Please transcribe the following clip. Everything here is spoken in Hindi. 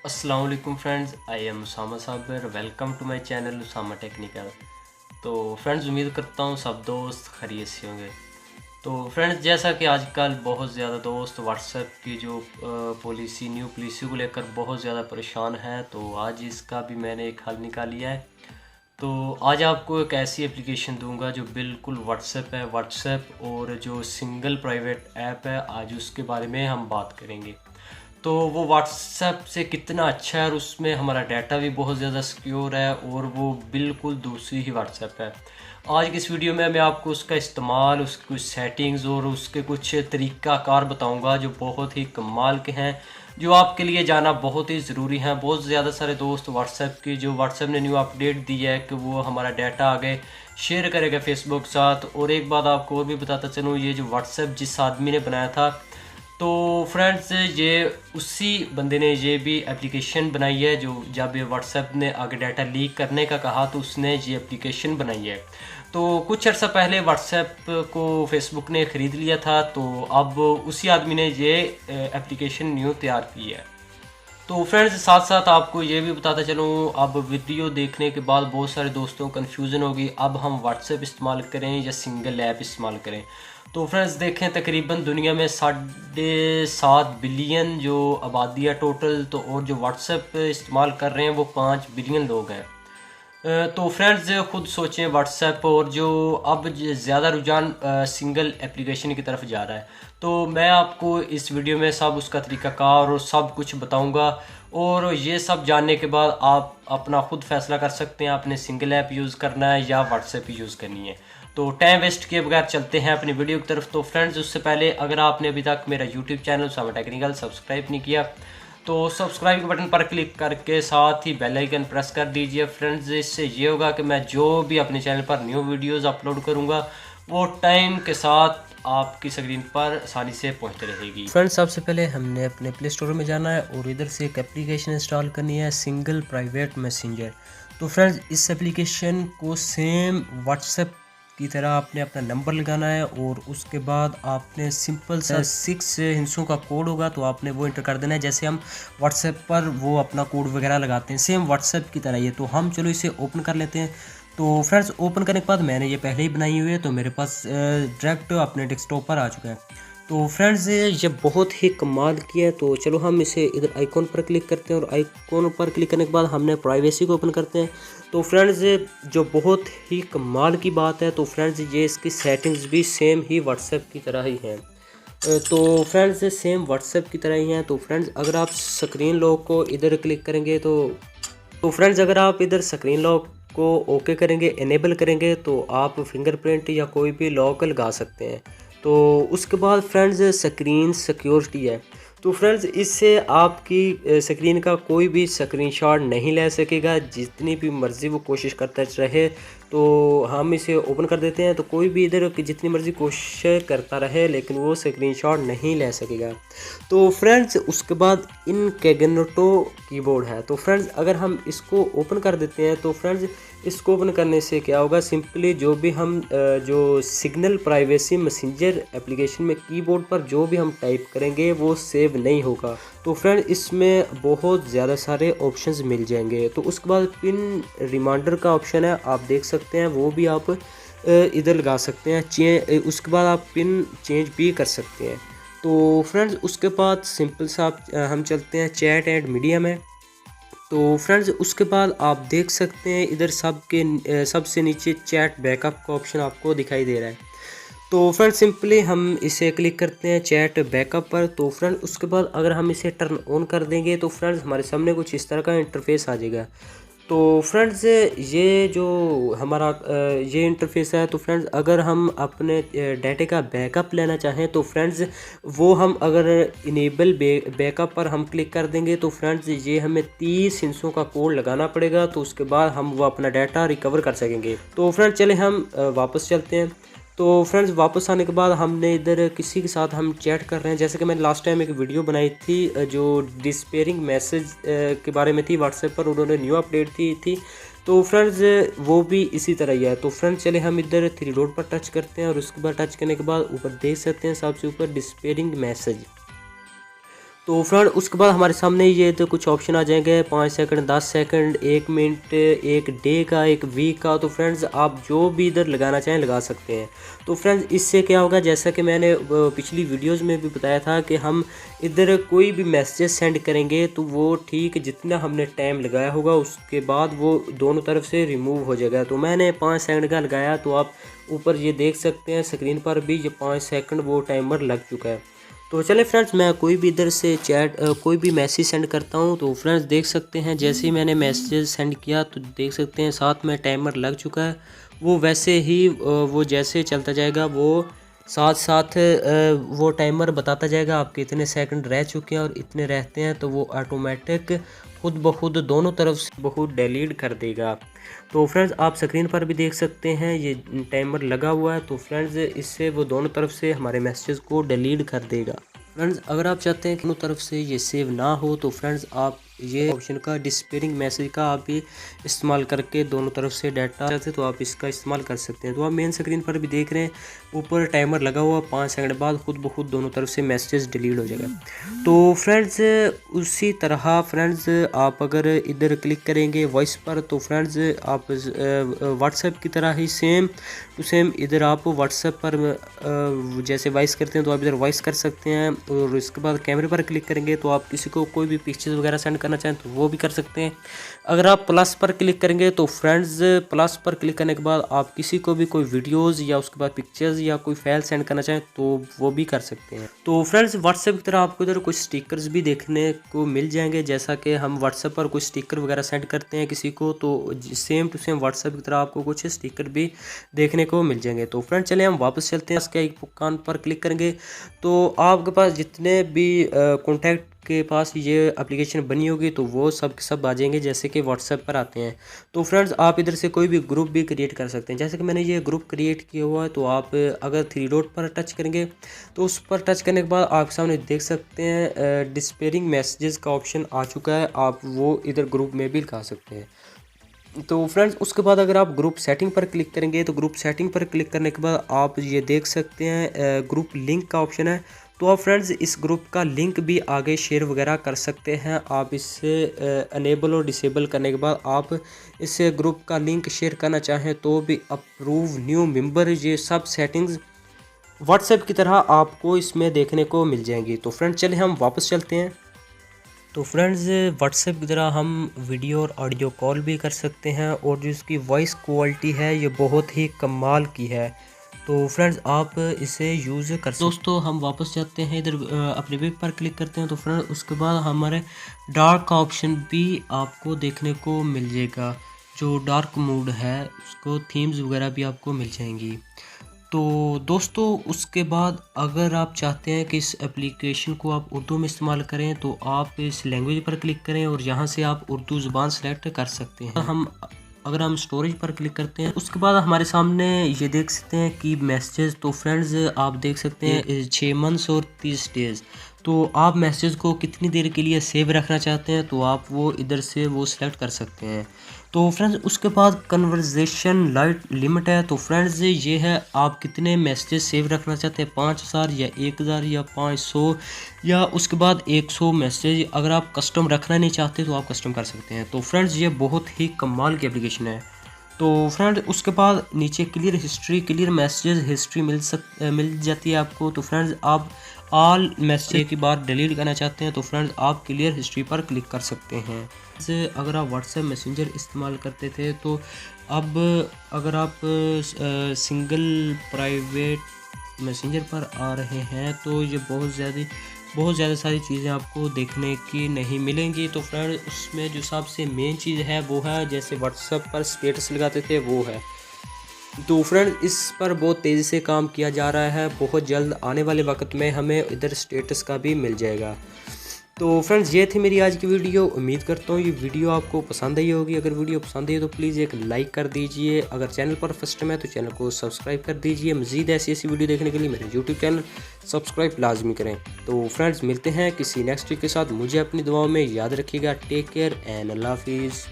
अस्सलाम वालेकुम friends, I am Usama Sabir. Welcome to my channel Usama technical. तो फ्रेंड्स, उम्मीद करता हूँ सब दोस्त खैरियत से होंगे। तो फ्रेंड्स, जैसा कि आजकल बहुत ज़्यादा दोस्त व्हाट्सएप की जो पॉलिसी न्यू पॉलिसी को लेकर बहुत ज़्यादा परेशान हैं, तो आज इसका भी मैंने एक हल निकालिया है। तो आज आपको एक ऐसी एप्लीकेशन दूंगा जो बिल्कुल व्हाट्सएप है, व्हाट्सएप और जो सिंगल प्राइवेट ऐप है, आज उसके बारे में हम बात करेंगे। तो वो व्हाट्सएप से कितना अच्छा है और उसमें हमारा डाटा भी बहुत ज़्यादा सिक्योर है और वो बिल्कुल दूसरी ही व्हाट्सएप है। आज की इस वीडियो में मैं आपको उसका इस्तेमाल, उसकी कुछ सेटिंग्स और उसके कुछ तरीक़ाकार बताऊंगा जो बहुत ही कमाल के हैं, जो आपके लिए जाना बहुत ही ज़रूरी है। बहुत ज़्यादा सारे दोस्त व्हाट्सएप ने न्यू अपडेट दी है कि वो हमारा डाटा आगे शेयर करेगा फेसबुक के साथ। और एक बात आपको और भी बताता चलूँ, ये जो व्हाट्सएप जिस आदमी ने बनाया था, तो फ्रेंड्स ये उसी बंदे ने ये भी एप्लीकेशन बनाई है। जो जब ये व्हाट्सएप ने आगे डाटा लीक करने का कहा तो उसने ये एप्लीकेशन बनाई है। तो कुछ अर्सा पहले व्हाट्सएप को फेसबुक ने ख़रीद लिया था, तो अब उसी आदमी ने ये एप्लीकेशन न्यू तैयार की है। तो फ्रेंड्स, साथ साथ आपको ये भी बताता चलूँ, अब वीडियो देखने के बाद बहुत सारे दोस्तों को कन्फ्यूज़न होगी, अब हम व्हाट्सएप इस्तेमाल करें या सिंगल ऐप इस्तेमाल करें। तो फ्रेंड्स देखें, तकरीबन दुनिया में 7.5 बिलियन जो आबादी है टोटल, तो और जो व्हाट्सएप इस्तेमाल कर रहे हैं वो 5 बिलियन लोग हैं। तो फ्रेंड्स खुद सोचें, व्हाट्सएप और जो अब ज़्यादा रुझान सिंगल एप्लीकेशन की तरफ जा रहा है। तो मैं आपको इस वीडियो में सब उसका तरीक़ाकार और सब कुछ बताऊंगा, और ये सब जानने के बाद आप अपना ख़ुद फैसला कर सकते हैं आपने सिंगल ऐप यूज़ करना है या व्हाट्सएप यूज़ करनी है। तो टाइम वेस्ट किए बगैर चलते हैं अपनी वीडियो की तरफ। तो फ्रेंड्स, उससे पहले अगर आपने अभी तक मेरा YouTube channel Usama technical subscribe नहीं किया, तो सब्सक्राइब के बटन पर क्लिक करके साथ ही बेल आइकन प्रेस कर दीजिए। फ्रेंड्स, इससे ये होगा कि मैं जो भी अपने चैनल पर न्यू वीडियोस अपलोड करूँगा वो टाइम के साथ आपकी स्क्रीन पर आसानी से पहुँचती रहेगी। फ्रेंड्स, सबसे पहले हमने अपने प्ले स्टोर में जाना है और इधर से एक एप्लीकेशन इंस्टॉल करनी है, सिंगल प्राइवेट मैसेंजर। तो फ्रेंड्स, इस एप्लीकेशन को सेम व्हाट्सएप की तरह आपने अपना नंबर लगाना है और उसके बाद आपने सिंपल सा 6 हिंसों का कोड होगा, तो आपने वो इंटर कर देना है। जैसे हम व्हाट्सएप पर वो अपना कोड वगैरह लगाते हैं, सेम व्हाट्सएप की तरह ये। तो हम चलो इसे ओपन कर लेते हैं। तो फ्रेंड्स, ओपन करने के बाद मैंने ये पहले ही बनाई हुई है, तो मेरे पास डायरेक्ट अपने डेस्कटॉप पर आ चुका है। तो फ्रेंड्स, ये बहुत ही कमाल की है। तो चलो हम इसे इधर आइकॉन पर क्लिक करते हैं और आइकॉन पर क्लिक करने के बाद हमने प्राइवेसी को ओपन करते हैं। तो फ्रेंड्स, जो बहुत ही कमाल की बात है, तो फ्रेंड्स ये इसकी सेटिंग्स भी सेम ही व्हाट्सएप की तरह ही हैं। तो फ्रेंड्स, सेम व्हाट्सएप की तरह ही हैं। तो फ्रेंड्स, अगर आप स्क्रीन लॉक को इधर क्लिक करेंगे तो फ्रेंड्स, अगर आप इधर स्क्रीन लॉक को ओके करेंगे, इनेबल करेंगे, तो आप फिंगरप्रिंट या कोई भी लॉक लगा सकते हैं। तो उसके बाद फ्रेंड्स स्क्रीन सिक्योरिटी है। तो फ्रेंड्स, इससे आपकी स्क्रीन का कोई भी स्क्रीनशॉट नहीं ले सकेगा, जितनी भी मर्ज़ी वो कोशिश करता रहे। तो हम इसे ओपन कर देते हैं, तो कोई भी इधर जितनी मर्ज़ी कोशिश करता रहे लेकिन वो स्क्रीनशॉट नहीं ले सकेगा। तो फ्रेंड्स, उसके बाद इनकॉग्निटो कीबोर्ड है। तो फ्रेंड्स, अगर हम इसको ओपन कर देते हैं, तो फ्रेंड्स इसको ओपन करने से क्या होगा, सिंपली जो भी हम जो सिग्नल प्राइवेसी मैसेंजर एप्लीकेशन में कीबोर्ड पर जो भी हम टाइप करेंगे वो सेव नहीं होगा। तो फ्रेंड, इसमें बहुत ज़्यादा सारे ऑप्शंस मिल जाएंगे। तो उसके बाद पिन रिमाइंडर का ऑप्शन है, आप देख सकते हैं, वो भी आप इधर लगा सकते हैं। उसके बाद आप पिन चेंज भी कर सकते हैं। तो फ्रेंड्स, उसके बाद सिंपल सा हम चलते हैं चैट एंड मीडिया में। तो फ्रेंड्स, उसके बाद आप देख सकते हैं इधर सबसे नीचे चैट बैकअप का ऑप्शन आपको दिखाई दे रहा है। तो फ्रेंड, सिंपली हम इसे क्लिक करते हैं चैट बैकअप पर। तो फ्रेंड, उसके बाद अगर हम इसे टर्न ऑन कर देंगे, तो फ्रेंड्स हमारे सामने कुछ इस तरह का इंटरफेस आ जाएगा। तो फ्रेंड्स, ये जो हमारा ये इंटरफेस है, तो फ्रेंड्स अगर हम अपने डाटे का बैकअप लेना चाहें, तो फ्रेंड्स वो हम अगर इनेबल बैकअप पर हम क्लिक कर देंगे, तो फ्रेंड्स ये हमें 30 हिंसों का कोड लगाना पड़ेगा। तो उसके बाद हम वो अपना डाटा रिकवर कर सकेंगे। तो फ्रेंड्स, चले हम वापस चलते हैं। तो फ्रेंड्स, वापस आने के बाद हमने इधर किसी के साथ हम चैट कर रहे हैं, जैसे कि मैंने लास्ट टाइम एक वीडियो बनाई थी जो डिस्पेयरिंग मैसेज के बारे में थी, व्हाट्सएप पर उन्होंने न्यू अपडेट थी। तो फ्रेंड्स, वो भी इसी तरह ही है। तो फ्रेंड्स, चले हम इधर 3 डॉट पर टच करते हैं और उसके बाद टच करने के बाद ऊपर देख सकते हैं सबसे ऊपर डिस्पेयरिंग मैसेज। तो फ्रेंड उसके बाद हमारे सामने ये तो कुछ ऑप्शन आ जाएंगे, 5 सेकंड, 10 सेकंड, 1 मिनट, 1 डे का, 1 वीक का। तो फ्रेंड्स आप जो भी इधर लगाना चाहें लगा सकते हैं। तो फ्रेंड्स इससे क्या होगा, जैसा कि मैंने पिछली वीडियोस में भी बताया था कि हम इधर कोई भी मैसेज सेंड करेंगे तो वो ठीक जितना हमने टाइम लगाया होगा उसके बाद वो दोनों तरफ से रिमूव हो जाएगा। तो मैंने 5 सेकंड का लगाया, तो आप ऊपर ये देख सकते हैं स्क्रीन पर भी ये 5 सेकंड वो टाइमर लग चुका है। तो चले फ्रेंड्स मैं कोई भी इधर से कोई भी मैसेज सेंड करता हूँ। तो फ्रेंड्स देख सकते हैं जैसे ही मैंने मैसेज सेंड किया तो देख सकते हैं साथ में टाइमर लग चुका है। वो वैसे ही वो जैसे चलता जाएगा वो साथ साथ वो टाइमर बताता जाएगा आपके इतने सेकंड रह चुके हैं और इतने रहते हैं, तो वो ऑटोमेटिक खुद ब खुद दोनों तरफ से बहुत डिलीट कर देगा। तो फ्रेंड्स आप स्क्रीन पर भी देख सकते हैं ये टाइमर लगा हुआ है। तो फ्रेंड्स इससे वो दोनों तरफ से हमारे मैसेज को डिलीट कर देगा। फ्रेंड्स अगर आप चाहते हैं कि दोनों तरफ से ये सेव ना हो तो फ्रेंड्स आप ये ऑप्शन का डिस्पेयरिंग मैसेज का आप भी इस्तेमाल करके दोनों तरफ से डाटा चाहते तो आप इसका इस्तेमाल कर सकते हैं। तो आप मेन स्क्रीन पर भी देख रहे हैं ऊपर टाइमर लगा हुआ, 5 सेकंड बाद खुद ब खुद दोनों तरफ से मैसेज डिलीट हो जाएगा। तो फ्रेंड्स उसी तरह फ्रेंड्स आप अगर इधर क्लिक करेंगे वॉइस पर तो फ्रेंड्स आप व्हाट्सएप की तरह ही सेम टू सेम इधर आप व्हाट्सएप पर जैसे वॉइस करते हैं तो आप इधर वॉइस कर सकते हैं। और इसके बाद कैमरे पर क्लिक करेंगे तो आप किसी को कोई भी पिक्चर्स वगैरह सेंड करना चाहें तो वो भी कर सकते हैं। अगर आप प्लस पर क्लिक करेंगे तो फ्रेंड्स प्लस पर क्लिक करने के बाद आप किसी को भी कोई वीडियोस या उसके बाद पिक्चर्स या कोई फाइल सेंड करना चाहें तो वो भी कर सकते हैं। तो फ्रेंड्स व्हाट्सएप की तरह आपको इधर कुछ स्टिकर्स भी देखने को मिल जाएंगे, जैसा कि हम व्हाट्सएप पर कुछ स्टिकर वगैरह सेंड करते हैं किसी को तो सेम टू सेम व्हाट्सएप की तरह आपको कुछ स्टिकर भी देखने को मिल जाएंगे। तो फ्रेंड चले हम वापस चलते हैं, इसके आइकन पर क्लिक करेंगे तो आपके पास जितने भी कॉन्टैक्ट के पास ये एप्लीकेशन बनी होगी तो वो सब के सब आ जाएंगे जैसे कि व्हाट्सएप पर आते हैं। तो फ्रेंड्स आप इधर से कोई भी ग्रुप भी क्रिएट कर सकते हैं, जैसे कि मैंने ये ग्रुप क्रिएट किया हुआ है। तो आप अगर 3 डॉट पर टच करेंगे तो उस पर टच करने के बाद आपके सामने देख सकते हैं डिस्पेयरिंग मैसेजेस का ऑप्शन आ चुका है, आप वो इधर ग्रुप में भी लिखा सकते हैं। तो फ्रेंड्स उसके बाद अगर आप ग्रुप सेटिंग पर क्लिक करेंगे तो ग्रुप सेटिंग पर क्लिक करने के बाद आप ये देख सकते हैं ग्रुप लिंक का ऑप्शन है। तो आप फ्रेंड्स इस ग्रुप का लिंक भी आगे शेयर वगैरह कर सकते हैं। आप इससे अनेबल और डिसेबल करने के बाद आप इस ग्रुप का लिंक शेयर करना चाहें तो भी अप्रूव न्यू मेंबर ये सब सेटिंग्स व्हाट्सएप की तरह आपको इसमें देखने को मिल जाएंगी। तो फ्रेंड्स चलिए हम वापस चलते हैं। तो फ्रेंड्स व्हाट्सएप की तरह हम वीडियो और ऑडियो कॉल भी कर सकते हैं और जो इसकी वॉइस क्वालिटी है ये बहुत ही कमाल की है। तो फ्रेंड्स आप इसे यूज़ कर सकते हैं। दोस्तों हम वापस जाते हैं इधर अपने वेब पर क्लिक करते हैं तो फ्रेंड उसके बाद हमारे डार्क का ऑप्शन भी आपको देखने को मिल जाएगा, जो डार्क मोड है उसको थीम्स वगैरह भी आपको मिल जाएंगी। तो दोस्तों उसके बाद अगर आप चाहते हैं कि इस एप्लीकेशन को आप उर्दू में इस्तेमाल करें तो आप इस लैंग्वेज पर क्लिक करें और यहाँ से आप उर्दू ज़ुबान सेलेक्ट कर सकते हैं। अगर हम स्टोरेज पर क्लिक करते हैं उसके बाद हमारे सामने ये देख सकते हैं कि मैसेज। तो फ्रेंड्स आप देख सकते हैं 6 मंथ्स और 30 डेज़। तो आप मैसेज को कितनी देर के लिए सेव रखना चाहते हैं तो आप वो इधर से वो सिलेक्ट कर सकते हैं। तो फ्रेंड्स उसके बाद कन्वर्जेशन लाइट लिमिट है। तो फ्रेंड्स ये है आप कितने मैसेजेस सेव रखना चाहते हैं, 5000 या 1000 या 500 या उसके बाद 100 मैसेज। अगर आप कस्टम रखना नहीं चाहते तो आप कस्टम कर सकते हैं। तो फ्रेंड्स ये बहुत ही कमाल की एप्लीकेशन है। तो फ्रेंड उसके बाद नीचे clear history, clear messages history मिल जाती है आपको। तो फ्रेंड्स आप ऑल मैसेज की बार डिलीट करना चाहते हैं तो फ्रेंड्स आप क्लियर हिस्ट्री पर क्लिक कर सकते हैं। जैसे अगर आप व्हाट्सएप मैसेंजर इस्तेमाल करते थे तो अब अगर आप सिंगल प्राइवेट मैसेंजर पर आ रहे हैं तो ये बहुत ज़्यादा सारी चीज़ें आपको देखने की नहीं मिलेंगी। तो फ्रेंड उसमें जो सबसे मेन चीज़ है वो है जैसे व्हाट्सएप पर स्टेटस लगाते थे वो है। तो फ्रेंड इस पर बहुत तेज़ी से काम किया जा रहा है, बहुत जल्द आने वाले वक्त में हमें इधर स्टेटस का भी मिल जाएगा। तो फ्रेंड्स ये थी मेरी आज की वीडियो, उम्मीद करता हूँ ये वीडियो आपको पसंद आई होगी। अगर वीडियो पसंद आई तो प्लीज़ एक लाइक कर दीजिए, अगर चैनल पर फर्स्ट टाइम है तो चैनल को सब्सक्राइब कर दीजिए। मज़ीद ऐसी वीडियो देखने के लिए मेरे यूट्यूब चैनल सब्सक्राइब लाजमी करें। तो फ्रेंड्स मिलते हैं किसी नेक्स्ट वीक के साथ, मुझे अपनी दुआओं में याद रखिएगा। टेक केयर एंड अल्लाह हाफिज़।